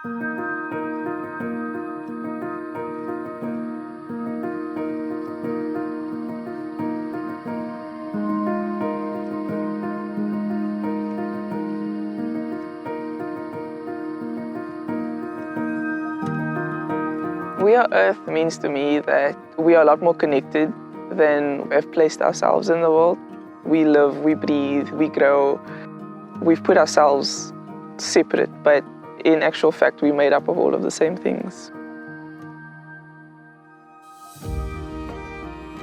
We Are Earth means to me that we are a lot more connected than we've placed ourselves in the world. We live, we breathe, we grow. We've put ourselves separate, but in actual fact, we're made up of all of the same things.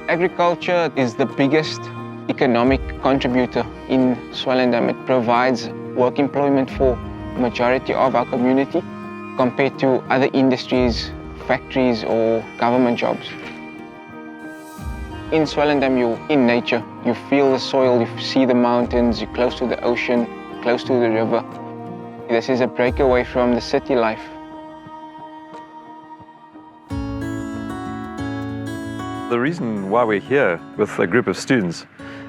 Agriculture is the biggest economic contributor in Swellendam. It provides work employment for the majority of our community compared to other industries, factories or government jobs. In Swellendam, you're in nature. You feel the soil, you see the mountains, you're close to the ocean, close to the river. This is a breakaway from the city life. The reason why we're here with a group of students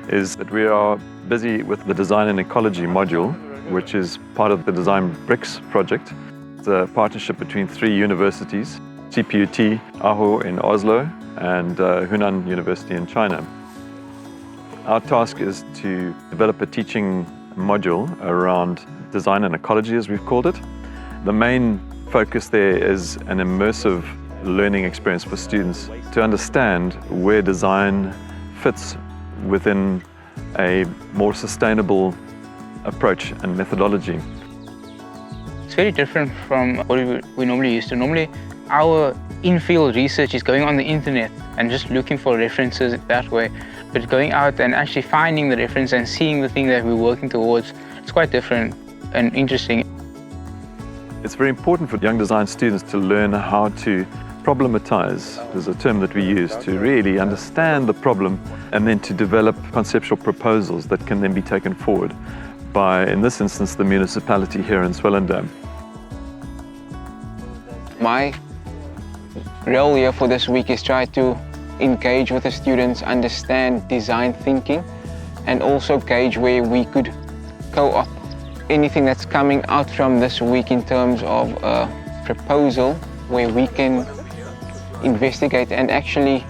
is that we are busy with the Design and Ecology module, which is part of the Design Bricks project. It's a partnership between 3 universities, CPUT, Aho in Oslo, and Hunan University in China. Our task is to develop a teaching module around design and ecology, as we've called it. The main focus there is an immersive learning experience for students to understand where design fits within a more sustainable approach and methodology. It's very different from what we normally used to. Normally, our in-field research is going on the internet and just looking for references that way. But going out and actually finding the reference and seeing the thing that we're working towards, it's quite different and interesting. It's very important for young design students to learn how to problematize, is a term that we use, to really understand the problem and then to develop conceptual proposals that can then be taken forward by, in this instance, the municipality here in Swellendam. My role here for this week is try to engage with the students, understand design thinking, and also gauge where we could co-opt anything that's coming out from this week in terms of a proposal where we can investigate and actually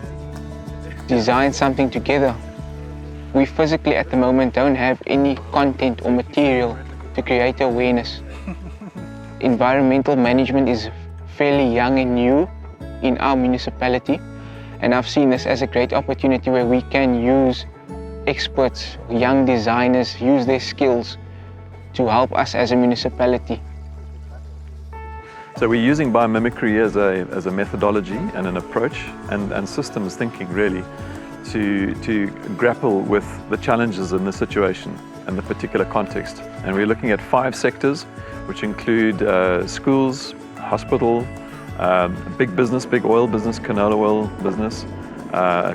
design something together. We physically at the moment don't have any content or material to create awareness. Environmental management is fairly young and new in our municipality, and I've seen this as a great opportunity where we can use experts, young designers, use their skills to help us as a municipality. So we're using biomimicry as a methodology and an approach and systems thinking really to grapple with the challenges in the situation and the particular context. And we're looking at 5 sectors, which include schools, hospital, big business, big oil business, canola oil business,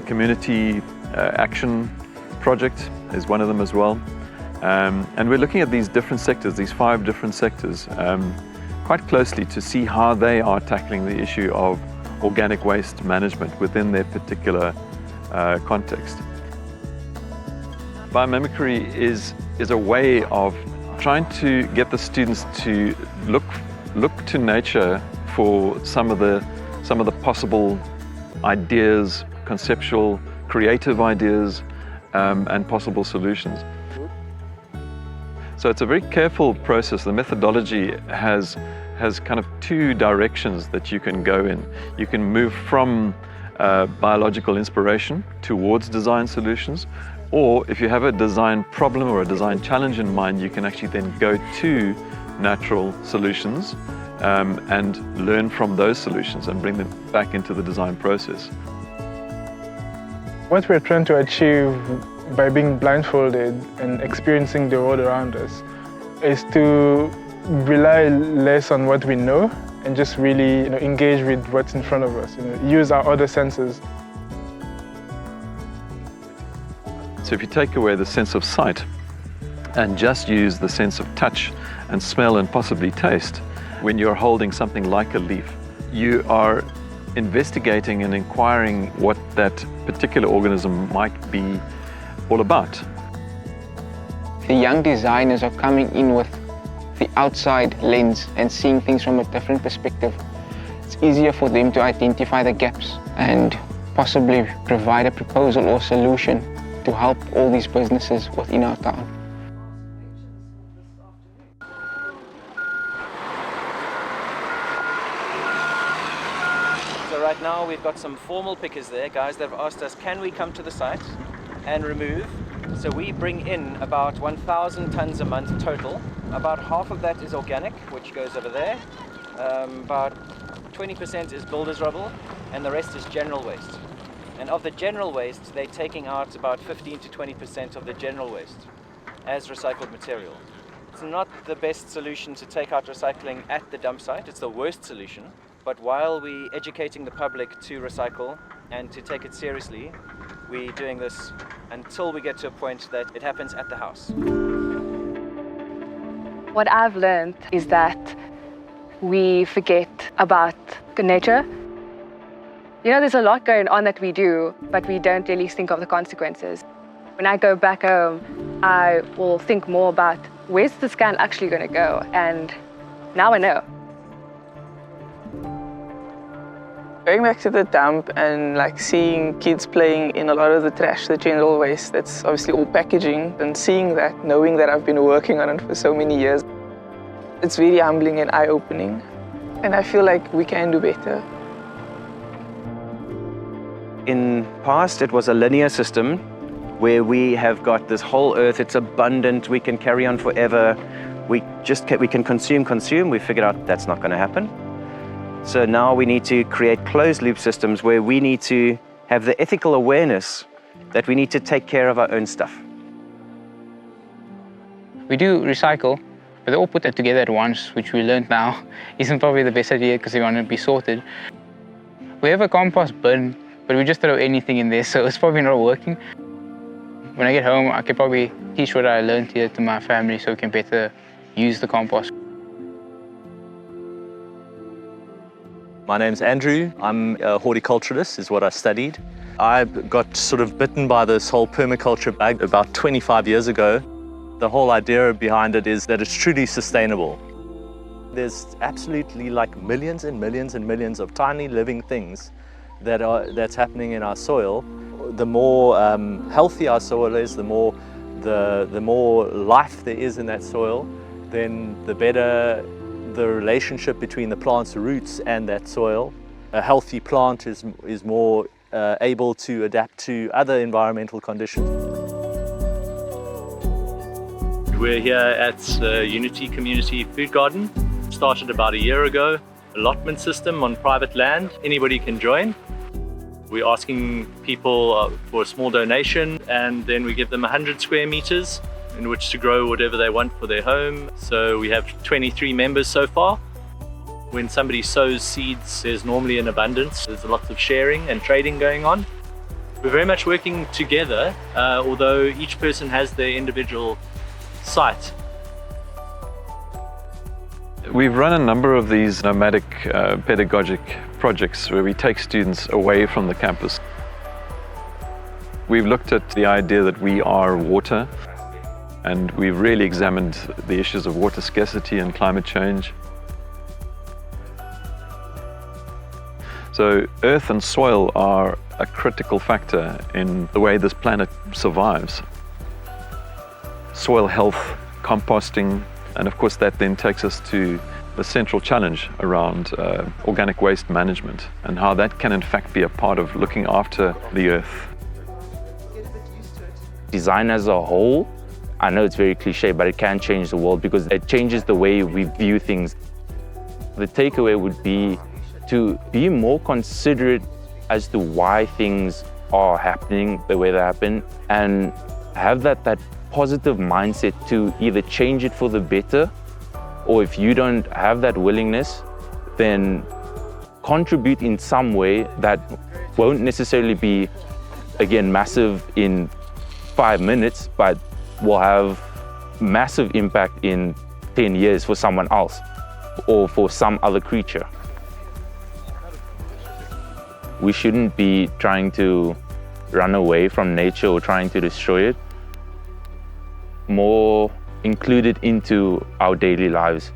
community action project is one of them as well. And we're looking at these different sectors, these 5 different sectors, quite closely to see how they are tackling the issue of organic waste management within their particular context. Biomimicry is a way of trying to get the students to look to nature for some of the possible ideas, conceptual, creative ideas, and possible solutions. So it's a very careful process. The methodology has kind of 2 directions that you can go in. You can move from biological inspiration towards design solutions, or if you have a design problem or a design challenge in mind, you can actually then go to natural solutions and learn from those solutions and bring them back into the design process. What we're trying to achieve by being blindfolded and experiencing the world around us is to rely less on what we know and just really engage with what's in front of us, use our other senses. So if you take away the sense of sight and just use the sense of touch and smell and possibly taste, when you're holding something like a leaf, you are investigating and inquiring what that particular organism might be all about. The young designers are coming in with the outside lens and seeing things from a different perspective, it's easier for them to identify the gaps and possibly provide a proposal or solution to help all these businesses within our town. So right now we've got some formal pickers there, guys that have asked us, can we come to the site and remove? So we bring in about 1,000 tons a month total. About half of that is organic, which goes over there. About 20% is builder's rubble, and the rest is general waste. And of the general waste, they're taking out about 15 to 20% of the general waste as recycled material. It's not the best solution to take out recycling at the dump site, it's the worst solution. But while we're educating the public to recycle and to take it seriously, we're doing this until we get to a point that it happens at the house. What I've learned is that we forget about nature. You know, there's a lot going on that we do, but we don't really think of the consequences. When I go back home, I will think more about where's the scan actually going to go, and now I know. Going back to the dump and like seeing kids playing in a lot of the trash, the general waste, that's obviously all packaging, and seeing that, knowing that I've been working on it for so many years, it's very humbling and eye-opening. And I feel like we can do better. In past, it was a linear system where we have got this whole earth, it's abundant, we can carry on forever. We can consume. We figured out that's not going to happen. So now we need to create closed loop systems where we need to have the ethical awareness that we need to take care of our own stuff. We do recycle, but they all put that together at once, which we learned now isn't probably the best idea because they want to be sorted. We have a compost bin, but we just throw anything in there, so it's probably not working. When I get home, I can probably teach what I learned here to my family so we can better use the compost. My name's Andrew. I'm a horticulturalist, is what I studied. I got sort of bitten by this whole permaculture bug about 25 years ago. The whole idea behind it is that it's truly sustainable. There's absolutely like millions and millions and millions of tiny living things that's happening in our soil. The more healthy our soil is, the more life there is in that soil, then the better the relationship between the plant's roots and that soil. A healthy plant is more able to adapt to other environmental conditions. We're here at Unity Community Food Garden. Started about a year ago. Allotment system on private land. Anybody can join. We're asking people for a small donation, and then we give them 100 square meters in which to grow whatever they want for their home. So we have 23 members so far. When somebody sows seeds, there's normally an abundance. There's lots of sharing and trading going on. We're very much working together, although each person has their individual site. We've run a number of these nomadic pedagogic projects where we take students away from the campus. We've looked at the idea that we are water, and we've really examined the issues of water scarcity and climate change. So earth and soil are a critical factor in the way this planet survives. Soil health, composting, and of course that then takes us to the central challenge around organic waste management and how that can in fact be a part of looking after the earth. Design as a whole, I know it's very cliche, but it can change the world because it changes the way we view things. The takeaway would be to be more considerate as to why things are happening the way they happen, and have that positive mindset to either change it for the better, or if you don't have that willingness, then contribute in some way that won't necessarily be, again, massive in 5 minutes, but will have massive impact in 10 years for someone else or for some other creature. We shouldn't be trying to run away from nature or trying to destroy it. More included into our daily lives.